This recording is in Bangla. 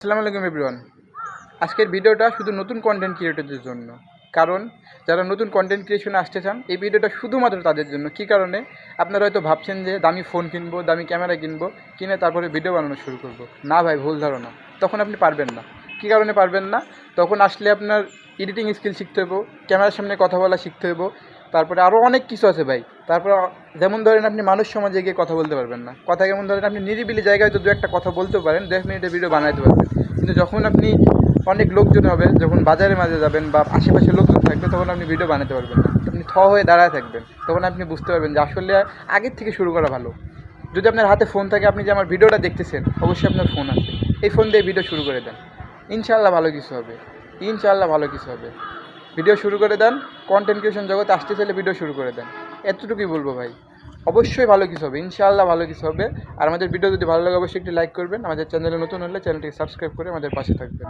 আসসালামু আলাইকুম এভরিওয়ান। আজকের ভিডিওটা শুধু নতুন কন্টেন্ট ক্রিয়েটরদের জন্য। কারণ যারা নতুন কন্টেন্ট ক্রিয়েশনে আসতে চান, এই ভিডিওটা শুধুমাত্র তাদের জন্য। কী কারণে? আপনারা হয়তো ভাবছেন যে দামি ফোন কিনবো, দামি ক্যামেরা কিনবো, কিনে তারপরে ভিডিও বানানো শুরু করব। না ভাই, ভুল ধারণা। তখন আপনি পারবেন না। কী কারণে পারবেন না? তখন আসলে আপনার এডিটিং স্কিল শিখতে হইব, ক্যামেরার সামনে কথা বলা শিখতে হইব, তারপরে আরও অনেক কিছু আছে ভাই। তারপরে যেমন ধরেন আপনি মানুষ সমাজে গিয়ে কথা বলতে পারবেন না। কথা কেমন ধরেন, আপনি নিরিবিলি জায়গায় তো দু একটা কথা বলতেও পারেন, 10 মিনিটের ভিডিও বানাইতে পারবেন। কিন্তু যখন আপনি অনেক লোকজন হবে, যখন বাজারের মাঝে যাবেন বা আশেপাশে লোকজন থাকবে, তখন আপনি ভিডিও বানাতে পারবেন না। আপনি হয়ে দাঁড়ায় থাকবেন। তখন আপনি বুঝতে পারবেন যে আসলে আগের থেকে শুরু করা ভালো। যদি আপনার হাতে ফোন থাকে, আপনি যে আমার ভিডিওটা দেখতেছেন, অবশ্যই আপনার ফোন আছে, এই ফোন দিয়ে ভিডিও শুরু করে দেন। ইনশাআল্লাহ ভালো কিছু হবে। ইনশাআল্লাহ ভালো কিছু হবে। ভিডিও শুরু করে দেন। কন্টেন্ট ক্রিয়েশন জগতে আসতে চাইলে ভিডিও শুরু করে দেন। এতটুকুই বলবো ভাই। অবশ্যই ভালো কিছু হবে, ইনশাআল্লাহ ভালো কিছু হবে। আর আমাদের ভিডিও যদি ভালো লাগে, অবশ্যই একটি লাইক করবেন। আমাদের চ্যানেলে নতুন হলে চ্যানেলটিকে সাবস্ক্রাইব করে আমাদের পাশে থাকবেন।